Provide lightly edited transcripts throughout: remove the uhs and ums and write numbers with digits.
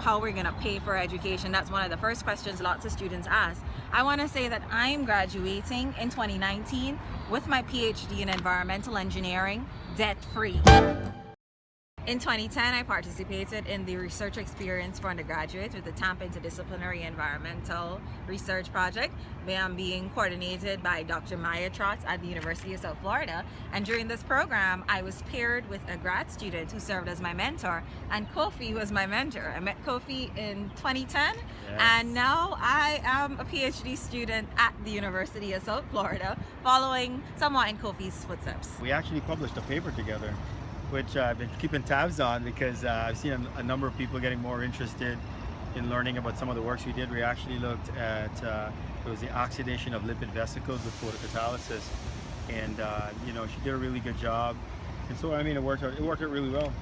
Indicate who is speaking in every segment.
Speaker 1: how we're going to pay for education. That's one of the first questions lots of students ask. I want to say that I'm graduating in 2019 with my PhD in environmental engineering, debt-free. In 2010, I participated in the research experience for undergraduates with the Tampa Interdisciplinary Environmental Research Project, being coordinated by Dr. Trotz at the University of South Florida. And during this program, I was paired with a grad student who served as my mentor, and Kofi was my mentor. I met Kofi in 2010, and now I am a PhD student at the University of South Florida, following somewhat in Kofi's footsteps.
Speaker 2: We actually published a paper together, which I've been keeping tabs on because I've seen a number of people getting more interested in learning about some of the works we did. We actually looked at it was the oxidation of lipid vesicles with photocatalysis, and she did a really good job. And so it worked out really well.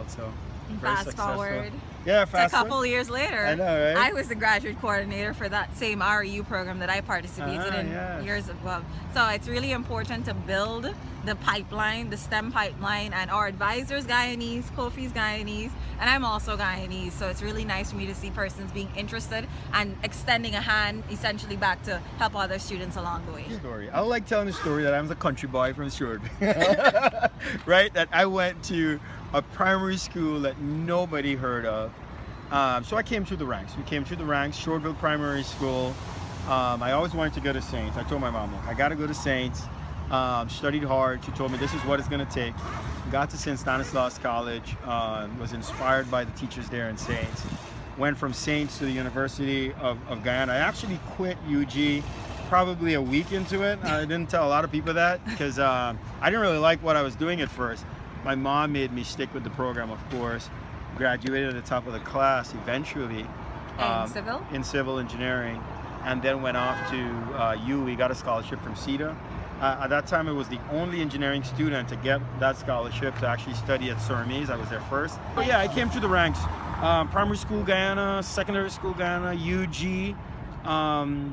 Speaker 2: So
Speaker 1: fast forward.
Speaker 2: Yeah,
Speaker 1: a couple years later,
Speaker 2: I know, right?
Speaker 1: I was the graduate coordinator for that same REU program that I participated in years ago. So it's really important to build the pipeline, the STEM pipeline, and our advisors Guyanese, Kofi's Guyanese, and I'm also Guyanese. So it's really nice for me to see persons being interested and extending a hand essentially back to help other students along the way.
Speaker 2: I like telling the story that I'm the country boy from Short, right? That I went to a primary school that nobody heard of. So I came through the ranks. We came through the ranks, Shortville Primary School. I always wanted to go to Saints. I told my mom, I got to go to Saints. Studied hard. She told me this is what it's going to take. Got to St. Stanislaus College. Was inspired by the teachers there in Saints. Went from Saints to the University of Guyana. I actually quit UG probably a week into it. I didn't tell a lot of people that because I didn't really like what I was doing at first. My mom made me stick with the program, of course. Graduated at the top of the class eventually.
Speaker 1: In
Speaker 2: civil engineering, and then went off to UE, got a scholarship from CETA. At that time, I was the only engineering student to get that scholarship to actually study at Surmise. I was there first. But yeah, I came through the ranks. Primary school Guyana, secondary school Guyana, UG,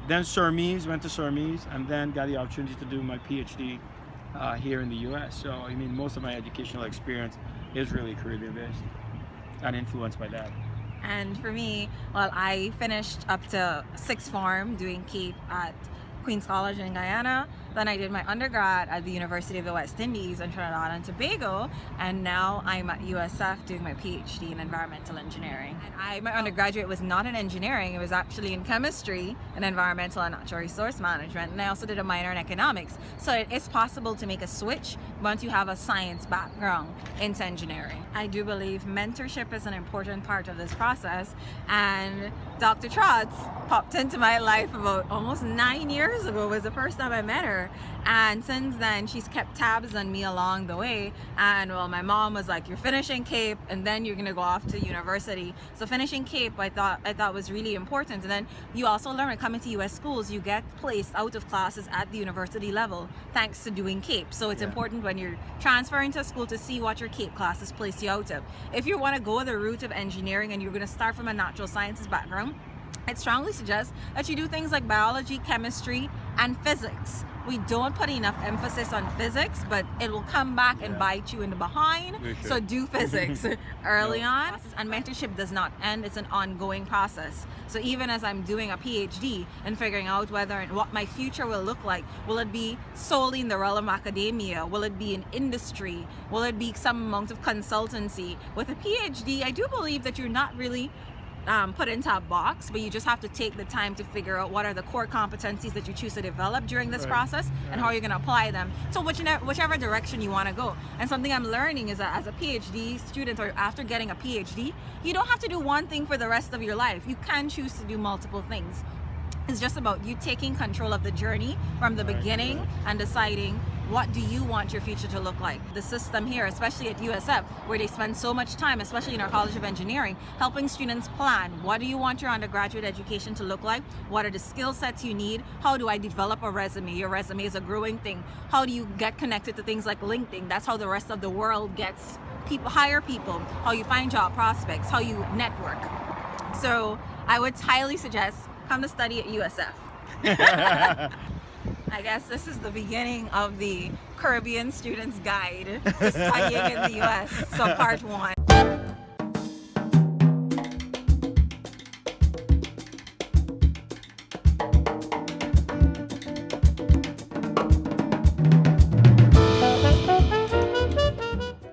Speaker 2: then Surmise, went to Surmise, and then got the opportunity to do my PhD here in the US. So, most of my educational experience is really Caribbean-based and influenced by that.
Speaker 1: And for me, I finished up to sixth form doing CAPE at Queen's College in Guyana. Then I did my undergrad at the University of the West Indies in Trinidad and Tobago, and now I'm at USF doing my PhD in environmental engineering. And my undergraduate was not in engineering, it was actually in chemistry and environmental and natural resource management, and I also did a minor in economics. So it is possible to make a switch once you have a science background into engineering. I do believe mentorship is an important part of this process, and Dr. Trotz popped into my life about almost 9 years ago. Was the first time I met her, and since then she's kept tabs on me along the way. And my mom was like, you're finishing CAPE and then you're gonna go off to university. So finishing CAPE I thought was really important. And then you also learn, when coming to US schools, you get placed out of classes at the university level thanks to doing CAPE. So it's important when you're transferring to a school to see what your CAPE classes place you out of. If you want to go the route of engineering and you're going to start from a natural sciences background, I strongly suggest that you do things like biology, chemistry, and physics. We don't put enough emphasis on physics, but it will come back and bite you in the behind. So do physics early on. And mentorship does not end, it's an ongoing process. So even as I'm doing a PhD and figuring out whether and what my future will look like, will it be solely in the realm of academia? Will it be in industry? Will it be some amount of consultancy? With a PhD, I do believe that you're not really put into a box, but you just have to take the time to figure out what are the core competencies that you choose to develop during this process and how you're going to apply them to whichever direction you want to go. And something I'm learning is that as a PhD student, or after getting a PhD, you don't have to do one thing for the rest of your life. You can choose to do multiple things. It's just about you taking control of the journey from the beginning and deciding what do you want your future to look like. The system here, especially at USF, where they spend so much time, especially in our College of Engineering, helping students plan. What do you want your undergraduate education to look like? What are the skill sets you need? How do I develop a resume? Your resume is a growing thing. How do you get connected to things like LinkedIn? That's how the rest of the world gets people, hire people. How you find job prospects, how you network. So I would highly suggest come to study at USF. I guess this is the beginning of the Caribbean Students Guide to Studying in the US, so part 1.